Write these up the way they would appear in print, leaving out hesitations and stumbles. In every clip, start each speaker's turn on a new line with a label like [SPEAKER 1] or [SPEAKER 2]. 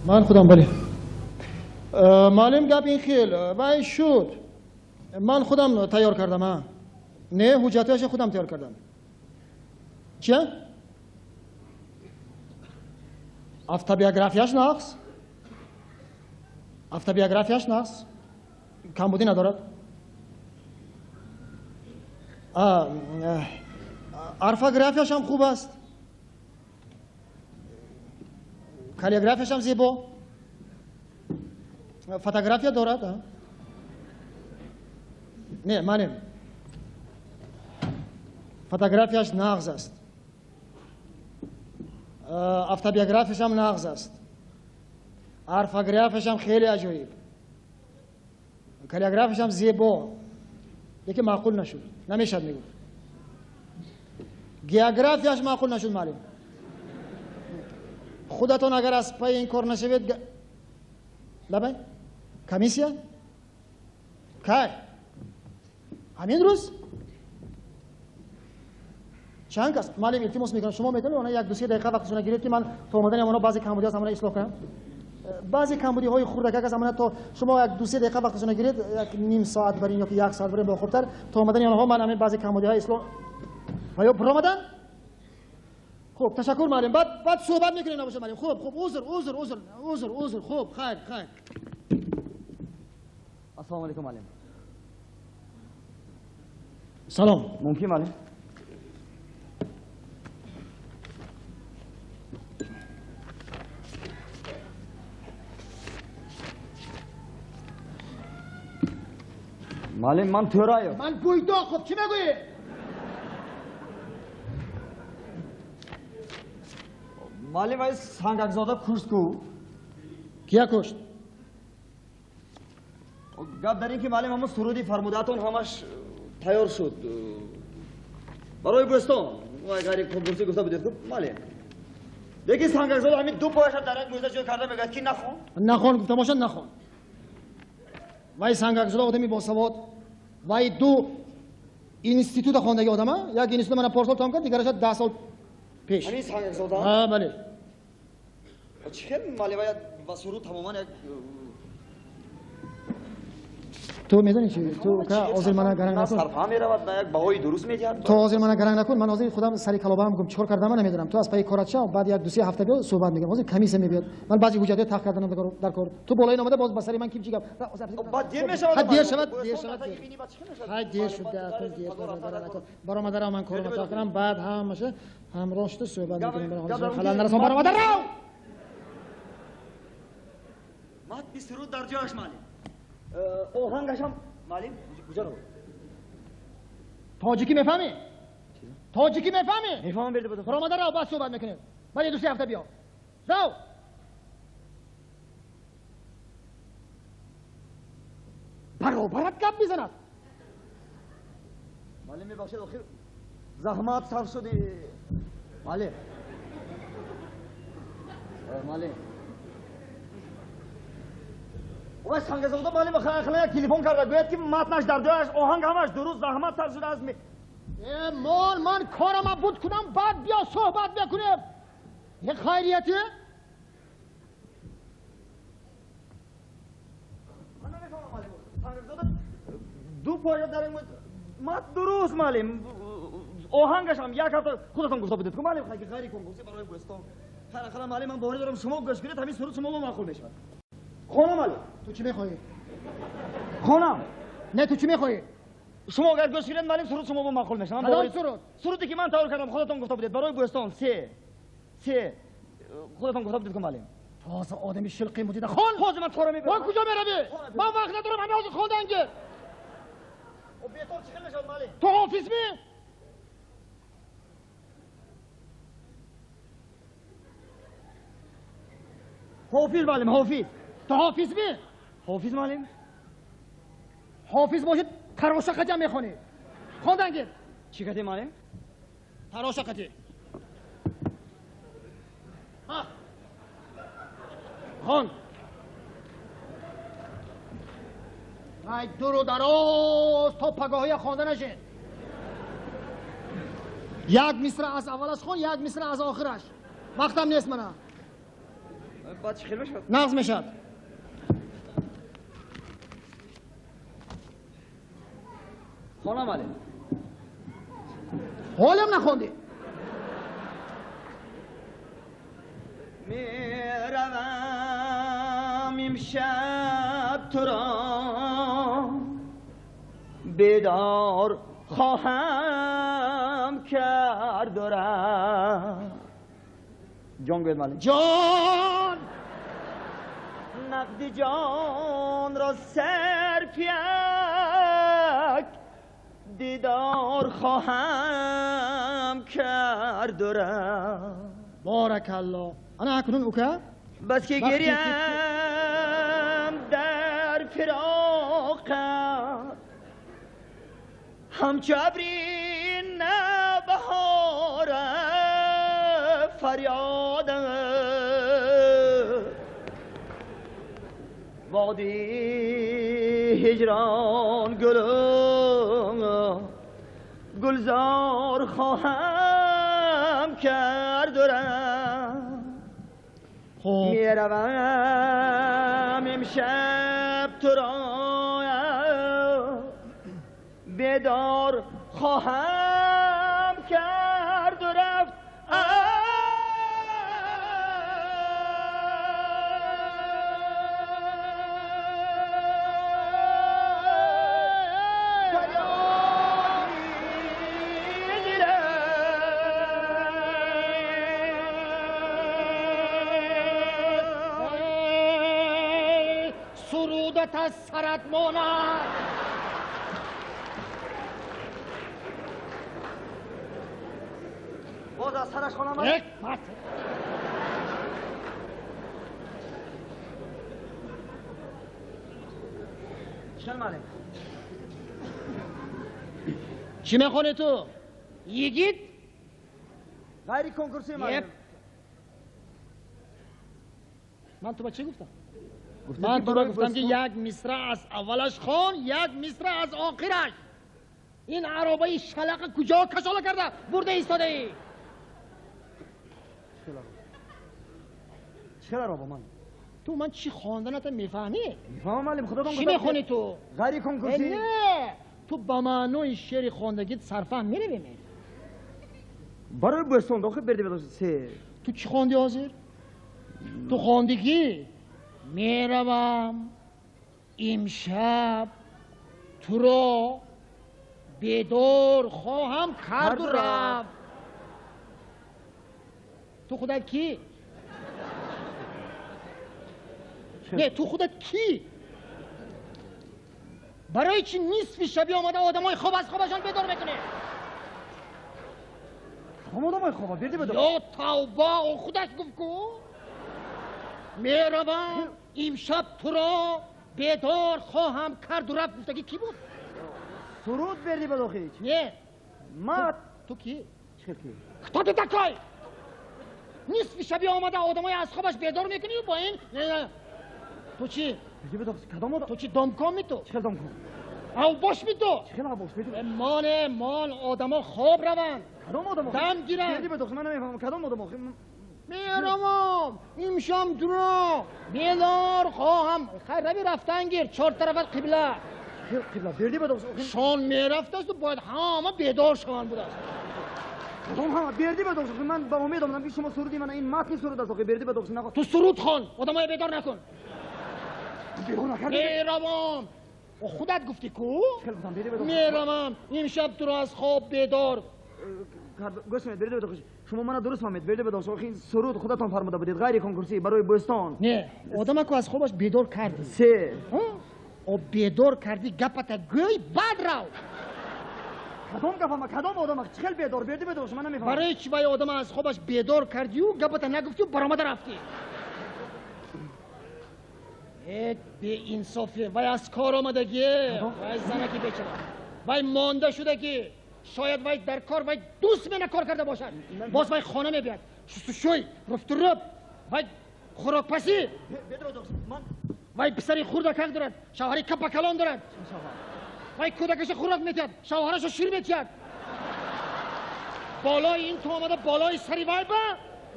[SPEAKER 1] من خودم بله. معلم گپ این خیل و شد. من خودم تیار کردم. نه حجتش خودم تیار کردم. چه؟ افتابیوگرافیاش نقص؟ افتابیوگرافیاش نقص؟ کمبودی ندارد؟ ارفاگرافیاش هم خوب است. کالیگرافیاش هم زیبا. فوتوگرافیا دارد؟ نه معلم. فوتوگرافیاش نقص است. افتابیوگرافیاش هم نقص است. ارفاگرافیاش هم خیلی عجیب. کالیگرافیاش هم زیبا. یکی معقول نشد. نمیشد میگم. گیوگرافیاش معقول نشد معلم. خودتون اگر از پای این کار نشوید لبای کمیسیا کار همین روز چند کس معلم التماس میکنم شما میتونید اونها یک دو سه دقیقه وقتشون گیرید که من تا اومدن اونها بعضی کمبودی ها زمانه اصلاح کنم بعضی کمبودی های خردک که زمانه تا شما یک دو سه دقیقه وقتشون گیرید یک نیم ساعت برین یا که یک ساعت برین با خوبتر تا اومدن اونها من همین بعضی کمبودی های اصلاح آیا برآمدن خوب تشکر معلم بعد صحبت میکنیم نباشه معلم خوب عذر خوب خیر
[SPEAKER 2] السلام علیکم معلم
[SPEAKER 1] سلام
[SPEAKER 2] ممکن معلم معلم من تو رایم
[SPEAKER 1] من بویدا خب چی میگویی
[SPEAKER 2] معلم از سنگکزاده کشت کو
[SPEAKER 1] کیا کشت
[SPEAKER 2] گپ در این که معلم همون سرودی فرمودتون همش تیار شد برای بستان وای غیر کنکورسی گفته بودید که معلم دیگه سنگکزاده همین دو پایش در یک موزه جای کرده میگه کی
[SPEAKER 1] نخون گفتم باشد نخون وای سنگکزاده آدمی با سواد وای دو اینستیتوت خواندگی آدمه یک اینستیتوت من پارسال تمام کرد دیگرش 10 سال پیش
[SPEAKER 2] همین سنگکزاده
[SPEAKER 1] بله
[SPEAKER 2] چه معلم باید با سرود تماما یک
[SPEAKER 1] تو میدونی چی تو که حاضر منو گرنگ نکن
[SPEAKER 2] صرفا میرود نه یک بهای درست میدهد
[SPEAKER 1] تو حاضر منو گرنگ نکن من حاضر خودم سری کلابه هم میگم چیکار کردم من نمیدونم تو از پای کارت شو بعد یک دو سه هفته بیاد صحبت میگم حاضر کمیس میاد من بعضی وجودی تاخ کردن در کار تو بالای اومده باز بسری من کیم چی گپ
[SPEAKER 2] بعد دیر میشه
[SPEAKER 1] دیر شود های دیر شده دیر برام مادر من کارم تا کنم بعد هم میشه هم راشته صحبت میکنیم خلال نرسم برام مادر رو
[SPEAKER 2] مات بی سرود در جاش معلم اوهنگش هم معلم کجا رو
[SPEAKER 1] تاجیکی میفهمی تاجیکی میفهمی
[SPEAKER 2] میفهمم برده بود
[SPEAKER 1] برام مادر رو بعد صحبت میکنیم بعد یه دو سه هفته بیا رو برات گپ میزند
[SPEAKER 2] معلم میبخشید آخر زحمت صرف شدی معلم معلم وای سنگزاده معلم اخلاق تلفن کرده گوید که متنش در جایش آهنگ همش درست زحمت صرف شده از
[SPEAKER 1] مال من کارم بود کنم بعد بیا صحبت بکنیم یه خیریتی
[SPEAKER 2] من نمیفهمم معلم سنگزاده دو پایه در این مت درست معلم آهنگش هم یک هفته خودتون گفته بودید که معلم خیلی کنکورسی برای بستان خیلی معلم من باوری دارم شما گوش بدید همین سرود شما معقول میشه خانم معلم
[SPEAKER 1] تو چی میخوای
[SPEAKER 2] خانم
[SPEAKER 1] نه تو چی میخوای
[SPEAKER 2] شما اگر گوش بدید معلم سرود شما معقول میشه من
[SPEAKER 1] باوری
[SPEAKER 2] سرودی که من تیار کردم خودتون گفته بودید برای بستان سه خودتون گفته بودید که معلم
[SPEAKER 1] تازه آدمی شلقی مدید خان
[SPEAKER 2] حاج من کارم میبرم
[SPEAKER 1] من کجا میروی من وقت ندارم همه حاضر خواندنگه
[SPEAKER 2] و بیتون چی میشد معلم
[SPEAKER 1] تو حافظ می
[SPEAKER 2] حافظ معلم حافظ
[SPEAKER 1] تو حافظ می
[SPEAKER 2] حافظ معلم
[SPEAKER 1] حافظ باشید تراشقه میخونی خواندنگه
[SPEAKER 2] چی کردی معلم
[SPEAKER 1] تراشقه ها خان ای دور و دراز تا پگاهی خواندن نشین یک مصرع از اولش خون یک مصرع از آخرش وقتم نیست منم
[SPEAKER 2] بعد چی خیلی میشد؟
[SPEAKER 1] نقض میشد.
[SPEAKER 2] خانم علی
[SPEAKER 1] حالم نخوندی.
[SPEAKER 2] میروم امشب تو را بیدار خواهم کرد و رفت. جان گوید مالی
[SPEAKER 1] جان
[SPEAKER 2] نقد جان را سرپیک دیدار خواهم کرد و رفت.
[SPEAKER 1] بارک الله. انا اکنون اوکا
[SPEAKER 2] بس که گریم در فراقت همچو ابری نبهار فریادم وادی هجران گلزار خواهم کرد و رفت. میروم امشب تو را بیدار خواهم کرد و رفت.
[SPEAKER 1] سرودت از سرت ماند.
[SPEAKER 2] باز از سرش خانم
[SPEAKER 1] یک مت
[SPEAKER 2] چل ماله
[SPEAKER 1] چی میخونی تو؟ یگید؟
[SPEAKER 2] غیری کنکورسی ماله.
[SPEAKER 1] من تو با چی گفتم؟ من تو را گفتم که یک مصرع از اولش خون، یک مصرع از آخرش. این عربای شلق کجا کشاله کرده برده ایستاده ای؟
[SPEAKER 2] چرا را با من؟
[SPEAKER 1] تو من چی خواندنت میفهمی؟
[SPEAKER 2] میفهمم معلم خدا
[SPEAKER 1] چی میخونی تو؟
[SPEAKER 2] غیری کنکورسی؟
[SPEAKER 1] نه تو با معنای شعر خواندگیت صرفا میروی.
[SPEAKER 2] برای بستان داخل برده بداشت سه.
[SPEAKER 1] تو چی خواندی حاضر؟ تو خواندی کی؟ میروم امشب تو را بیدار خواهم کرد و رفت. تو خودت کی؟ نه تو خودت کی؟ برای چی نصف شبی آمده آدمای خواب از خوابشان بیدار میکنه؟
[SPEAKER 2] هم آدمای خوابا برده بداشت.
[SPEAKER 1] یا توبه او خودش گفت کو؟ میروم امشب تو را بیدار خواهم کرد و رفت. گفته کی بود؟
[SPEAKER 2] سرود بردی بداخل.
[SPEAKER 1] نه
[SPEAKER 2] ما
[SPEAKER 1] تو کی؟
[SPEAKER 2] چه کی؟
[SPEAKER 1] تو دکای نصف شبی آمده آدمای از خوابش بیدار میکنی و با این نه. تو چی؟
[SPEAKER 2] بردی بداخل کدام آدم؟
[SPEAKER 1] تو چی دمکان می تو؟
[SPEAKER 2] چه دم کن؟
[SPEAKER 1] او باش می تو؟
[SPEAKER 2] چه باش بدی؟
[SPEAKER 1] مان آدما خواب روند
[SPEAKER 2] کدام آدم؟
[SPEAKER 1] دم گیرن.
[SPEAKER 2] بردی بداخل من نمیفهمم کدام آدم؟
[SPEAKER 1] میروم امشب تو را بیدار خواهم. خیر روی رفتن گیر چهار طرفت قبله.
[SPEAKER 2] قبله بردی بداخل.
[SPEAKER 1] شان میرفت است و باید همه بیدار شوند بود است.
[SPEAKER 2] کدام همه بردی بداخل. من با امید آمدم که شما سرودی من این متن سرود است. بردی بداخل نخواد.
[SPEAKER 1] تو سرود خوان آدمای بیدار نکن.
[SPEAKER 2] بیرون نکردی؟
[SPEAKER 1] میروم خودت گفتی کو؟
[SPEAKER 2] چه گفتم بردی بداخل.
[SPEAKER 1] میروم امشب تو را از خواب بیدار.
[SPEAKER 2] گوش کنید بردی بداخل. شما منو درست فهمید بردی بداخل. این سرود خودتون فرموده بودید غیر کنکورسی برای بوستان.
[SPEAKER 1] نه آدم کو از خوابش بیدار کردی
[SPEAKER 2] سه
[SPEAKER 1] او بیدار کردی گپت گوی بعد رو.
[SPEAKER 2] کدام گفتم کدام آدم چخل بیدار بردی بداخل من نمیفهمم.
[SPEAKER 1] برای چی وای آدم از خوابش بیدار کردی و گپت نگفتی و برآمده رفتی؟ بی انصافی وای از کار آمدگی وای زنکی بیچاره وای مانده شده که شاید وای در کار وای دوست منه کار کرده باشد باز وای خانه میبید شوی رفت رب وای خوراک پسی وای پسری خوردکک دارد شوهری کپ کلان دارد وای کودکش خوراک میتید شوهرش شیر میتید بالای این تو آمده بالای سری وای با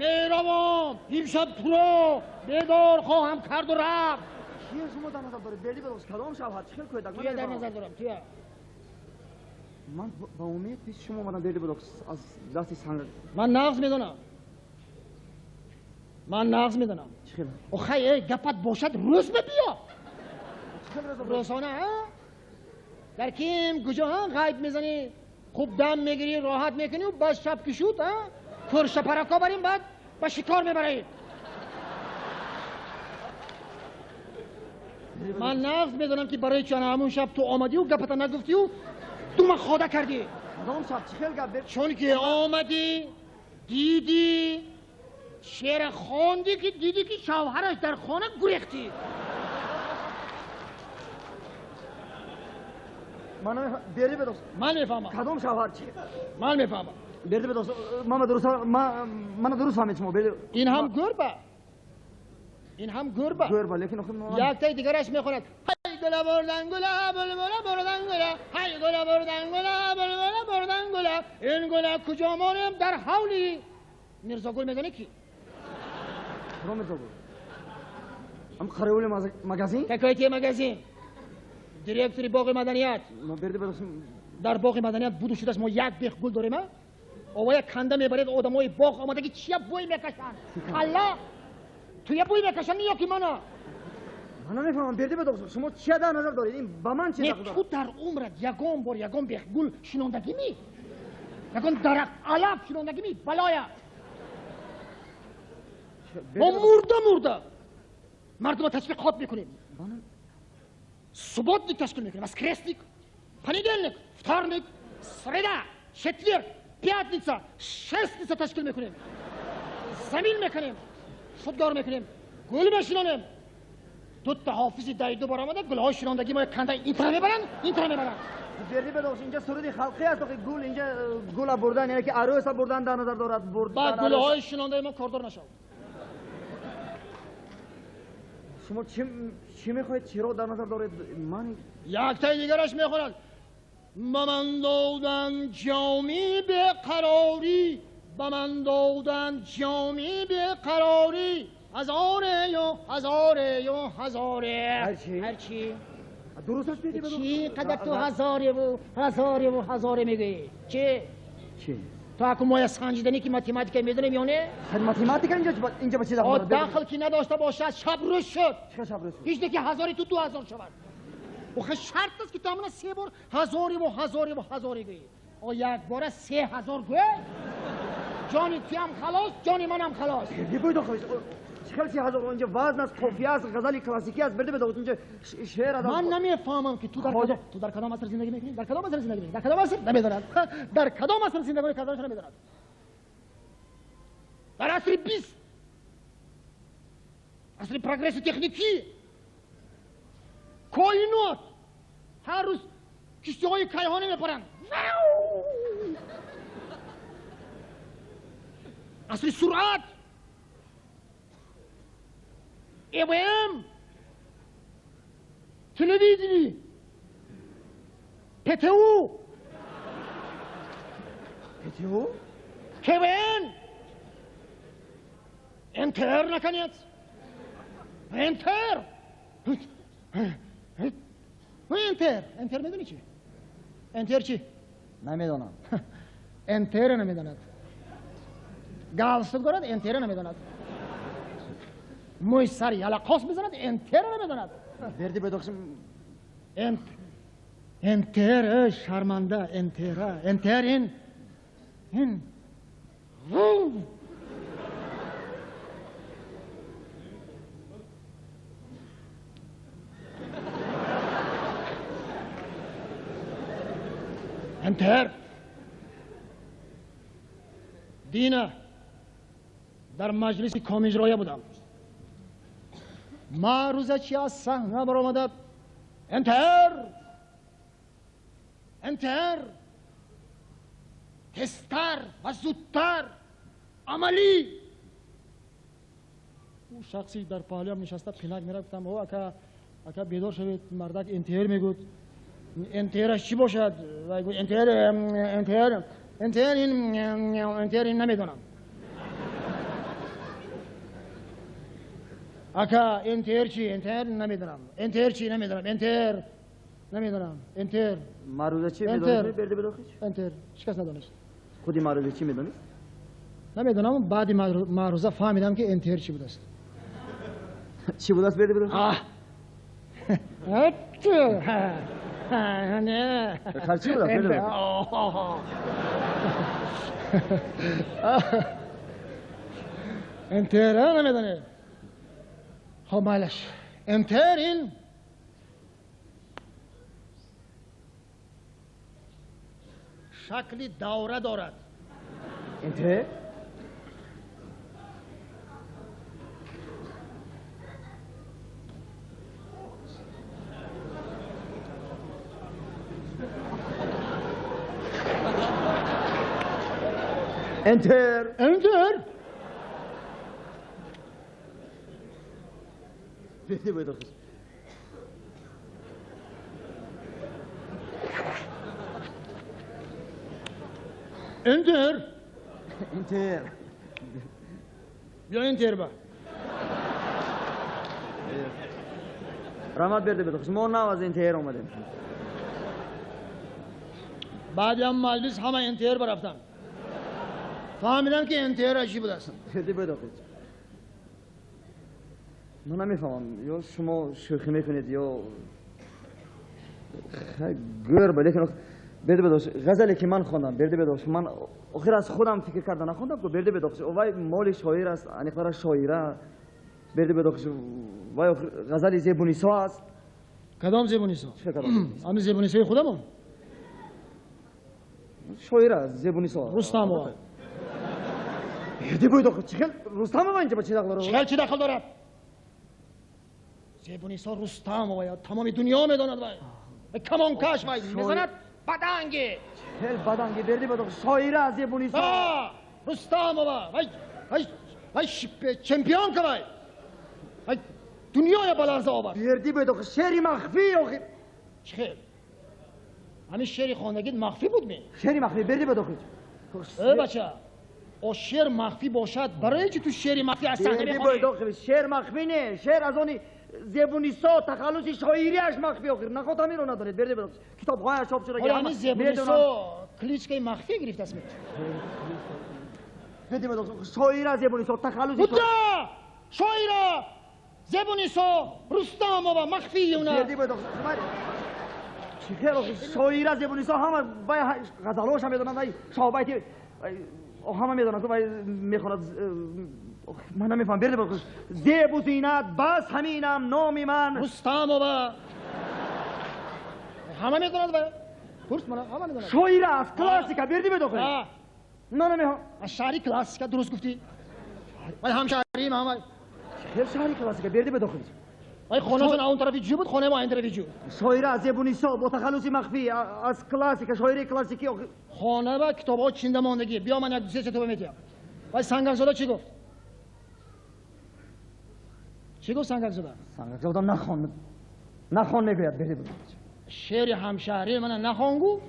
[SPEAKER 1] مهربان امشب تو رو بیدار خواهم کرد و رفت.
[SPEAKER 2] چیه شما در نظر دارید؟ بردی بدوز کدام شب چیکار کنید؟
[SPEAKER 1] توی در نظر دارم توی.
[SPEAKER 2] من با امید پیش شما اومدم بردی بدوز از دستی سنگ.
[SPEAKER 1] من نغز میدونم.
[SPEAKER 2] چیکار؟
[SPEAKER 1] آخه گپت باشد روز بیا. روزانه ها؟ در کیم کجا ها غیب میزنی؟ خوب دم میگیری راحت میکنی و بعد شب که شد ها؟ کرش پرکا بریم بعد با شکار میبرید. من نغز میدونم که برای چون همون شب تو آمدی و گپت نگفتی و تو من خواده کردی.
[SPEAKER 2] کدام شب چیکار گپ؟
[SPEAKER 1] چون که آمدی دیدی شعر خواندی که دیدی که شوهرش در خانه گریختی.
[SPEAKER 2] من بردی بدوز.
[SPEAKER 1] من میفهمم.
[SPEAKER 2] کدام شوهر چی؟
[SPEAKER 1] من میفهمم.
[SPEAKER 2] بردی بدوز. من درست فهمید شما بردی.
[SPEAKER 1] این هم گربه.
[SPEAKER 2] گربه لیکن
[SPEAKER 1] یک تای دیگرش میخورد. های گلا بردن گلا بلبلا بردن گلا. های گلا بردن گلا بلبلا بردن گلا. این گلا کجا مانم در حولی. میرزا گل میدونی کی؟
[SPEAKER 2] کدام میرزا گل؟ هم خریول مگزین؟
[SPEAKER 1] حکایتی مگزین. دیرکتوری باغ مدنیت.
[SPEAKER 2] من بردی بدوز.
[SPEAKER 1] در باغ مدنیت بود و شده ما یک بیخ گل داریم ها؟ اوای کنده میبرید آدمای باغ آمده که چیه بوی میکشن؟ الله توی بوی میکشن یا کی منو؟
[SPEAKER 2] من نمیفهمم بردی بدوز. شما چی در نظر دارید؟ این با من چی
[SPEAKER 1] نه تو در عمرت یگان بار یگان بیخ گل شنوندگی می؟ یگان درخت علف شنوندگی می؟ بلایا ما مرده مردم تشویقات میکنیم. سبودنیک تشکیل میکنیم از کرستیک پنیدلنیک فتارنیک سریدا شتویر پیاتنیسا شستنیسا تشکیل میکنیم. زمین میکنیم شبدار میکنیم گل بشینانیم. دو تا حافظی دو بار آمده گلهای شنوندگی ما کنده این طرف میبرن.
[SPEAKER 2] بردی بدوز اینجا سرودی خلقی است که گل اینجا گل بردن یعنی که عروس بردن در نظر دارد.
[SPEAKER 1] بعد گلهای شنونده ما کاردار نشو.
[SPEAKER 2] شما چی میخواید؟ چی رو در نظر دارید؟ من
[SPEAKER 1] یک تای دیگرش میخورد. من دادن جامی به قراری من دادن جامی به قراری هزاره هرچی
[SPEAKER 2] درستش بیدی بدو.
[SPEAKER 1] چی قدر تو هزاره میگی؟ چی؟ تو اکو مایه سنجیدنی که ماتماتیک میدونیم یا نه؟
[SPEAKER 2] ماتماتیک اینجا به چی دارد؟
[SPEAKER 1] داخل که نداشته باشد شب روز شد.
[SPEAKER 2] چه شب روز شد؟
[SPEAKER 1] هیچ دیگه هزاری تو 2000 شود. اوخه شرط است که تو همون 3 بار هزاری گویی. او یک بار 3000 گویی. جانی تو هم خلاص جانی من هم خلاص.
[SPEAKER 2] بگوید خواهش چکار 3000 اینجا وزن است قافیه است غزل کلاسیکی است برده بدو اینجا شعر است.
[SPEAKER 1] من نمیفهمم که تو در کدام عصر زندگی میکنی؟ در کدام عصر نمیدونم. در کدام عصر زندگی کردنش نمیدونم. در عصر 20 عصر پروگرس تکنیکی کائنات هر روز کشتی‌های کیهانی میپرن. عصر سرعت EVM تلویزیونی PTO KVN انتر نکنید انتر میدونی چی؟ انتر چی؟
[SPEAKER 2] نمیدونم.
[SPEAKER 1] انتر نمیدوند. گالستون کرد انتر نمیدوند. موی سر یلقاس میزند انتر نمیدوند.
[SPEAKER 2] بردی بدوخشم
[SPEAKER 1] انتر شرمنده انتر این انتر دینه در مجلس کامیجرایه بودم. ما روز چی از صحنه برآمده انتر تستر و زودتر عملی. او شخصی در پهلویم نشسته پینک میرفتم او اکا بیدار شوید مردک انتر میگود. انترش چی باشد؟ انتر این نمیدونم. اکا انتر چی؟ انتر نمیدونم. انتر چی نمیدونم. انتر نمیدونم. انتر
[SPEAKER 2] معروضه چی
[SPEAKER 1] انتر.
[SPEAKER 2] میدونی؟ برده بداخیش.
[SPEAKER 1] انتر شکست ندونست.
[SPEAKER 2] خودی معروضه چی میدونی؟
[SPEAKER 1] نمیدونم. بعدی معروضه فهمیدم که انتر چی بود است.
[SPEAKER 2] چی بود است برده بداخیش؟
[SPEAKER 1] آه نه
[SPEAKER 2] خرچی بود است برده بداخیش.
[SPEAKER 1] انتر نمیدونه. خب مالش انتر این شکلی دوره دارد.
[SPEAKER 2] انتر؟ انتر
[SPEAKER 1] انتر
[SPEAKER 2] برده بداخیش.
[SPEAKER 1] انتر
[SPEAKER 2] انتر
[SPEAKER 1] بیا انتر با
[SPEAKER 2] رحمت برده بداخیش. ما نه از انتر اومدیم.
[SPEAKER 1] بعدی هم مجلس همه انتر برفتن. فهمیدم که انتر عجیب بود است.
[SPEAKER 2] برده بداخیش. من نمیفهمم یا شما شوخی میکنید یا گربه. لیکن برده بداخیش غزلی که من خوندم برده بداخیش من آخر از خودم فکر کردم نخوندم که برده بداخیش وای مال شاعر است انیقرا شاعره برده بداخیش وای غزل زیبونیسا است.
[SPEAKER 1] کدام زبونیسا؟
[SPEAKER 2] چه کدام؟
[SPEAKER 1] همین زبونیسای خودمون.
[SPEAKER 2] شاعر است زیبونیسا.
[SPEAKER 1] رستم و
[SPEAKER 2] برده بداخیش چخل رستم و اینجا با چی دخل داره؟
[SPEAKER 1] چخل چی دخل دارد؟ زبونیسا رستم و تمام دنیا میداند وای. کمانکش وای میزند بدنگی.
[SPEAKER 2] چخل بدنگی برده بداخیش شاعر است زیبونیسا.
[SPEAKER 1] رستم و وای چمپیون که وای دنیای بلرزه آورد.
[SPEAKER 2] برده بداخیش شعری مخفی آخر.
[SPEAKER 1] چخل همین شعری خواندگیت مخفی بود می؟
[SPEAKER 2] شعری مخفی برده بداخیش.
[SPEAKER 1] ای بچه او شعر مخفی باشد برای چی تو شعری مخفی از صحنه میخونی؟
[SPEAKER 2] شعر مخفی نه. شعر از اونی زبونیسا تخلص شاعریش مخفی آخر نخواد همین رو ندارید. برده بداخیش کتاب های چاپ شده
[SPEAKER 1] حالا همین زبونیسا کلیچکه مخفی گرفت اسمت.
[SPEAKER 2] برده بداخیش شاعر از زبونیسا تخلص
[SPEAKER 1] بودا شاعر زبونیسا رستم و مخفی اونا.
[SPEAKER 2] برده بداخیش چخیر شاعر از زبونیسا همه بای غزلاش هم میدونن وای شعبایتی همه میدونن که وای میخواند من نمیفهم. برده بداخیش زیب و زینت بس همینم نامی من
[SPEAKER 1] رستم و همه میدونن وای درست من همه میدونن.
[SPEAKER 2] شاعر است کلاسیکا برده بداخیش. نه نمیفهم.
[SPEAKER 1] از شعری کلاسیکا درست گفتی. وای همشهری ما وای
[SPEAKER 2] خیلی شعری کلاسیکا برده بداخیش.
[SPEAKER 1] وای خونه‌تون اون طرفی جو بود خونه ما این طرفی جو.
[SPEAKER 2] شاعر از زبونیسا با تخلص مخفی از کلاسیکا شاعری کلاسیکی
[SPEAKER 1] خانه و کتاب‌ها چینده ماندگی. بیا من یک دوسیه چطور میتیم. وای سنگک زاده چی گفت؟ چی گفت سنگک زاده؟
[SPEAKER 2] سنگک زاده نخوان نگوید برده بداخیش.
[SPEAKER 1] شعر همشهری من نخوانگو؟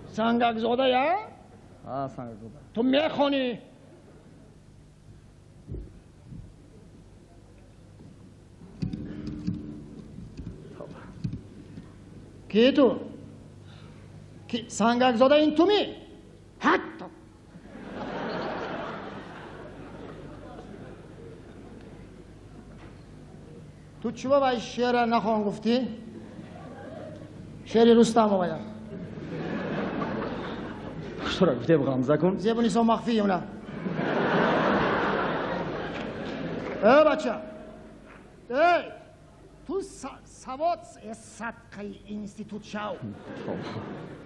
[SPEAKER 1] سنگک زاده یا؟
[SPEAKER 2] سنگک زاده
[SPEAKER 1] تو میخوانی؟ کی تو؟ سنگک زاده این تو می؟ حتی تو چی بابا شعر نخوان گفتی؟ شعر رستم بابا
[SPEAKER 2] چرا گفته غمزه کن؟
[SPEAKER 1] زبونیسا مخفی اونا. ای بچه ای تو سواد صدقه اینستیتوت شو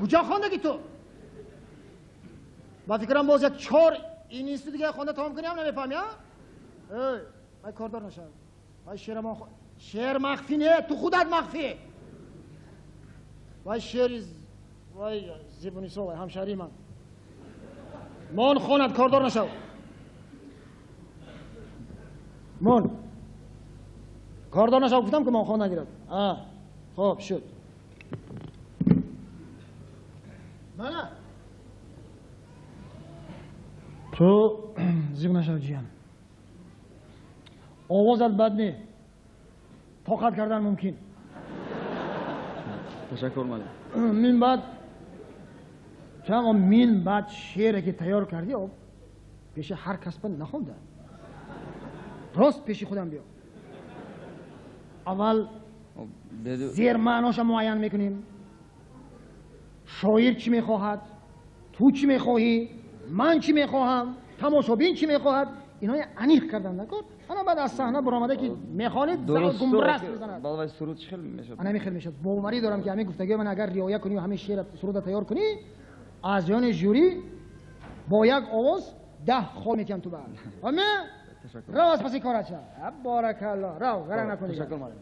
[SPEAKER 1] کجا خوندگی تو؟ با فکرم باز یک 4 این اینستیتوت دیگه خونده تمام کنی هم نمیفهمی ها؟ ای من کاردار نشم. وای شعر ما شعر مخفی نه تو خودت مخفی. وای شعر وای زبونیسا وای همشهری من خوند کاردار نشو. من کاردار نشو گفتم که من خون نگیرد. خب شد. من تو زیب نشو جیان. آوازت بد نه، طاقت کردن ممکن.
[SPEAKER 2] تشکر معلم.
[SPEAKER 1] من بعد شما من بعد شعری که تیار کردی پیش هر کس پر نخونده، راست پیش خودم بیا. اول زیر معناش معین میکنیم. شاعر چی میخواهد، تو چی میخواهی، من چی میخواهم، تماشابین چی میخواهد، اینا انیق کردن نکن. انا بعد از صحنه برآمده که میخوانید گمبرست میزند.
[SPEAKER 2] بالا سرود چخل میشد.
[SPEAKER 1] انا میخوام میشد. باوری دارم که همین گفتگی من اگر رعایت کنی و همین شعر سرود تیار کنی، از جان جوری با یک آواز 10 خال میکنم تو بعد. همه راست پسی کارات شد. بارک الله. راو غلط نکنید.
[SPEAKER 2] تشکر معلم.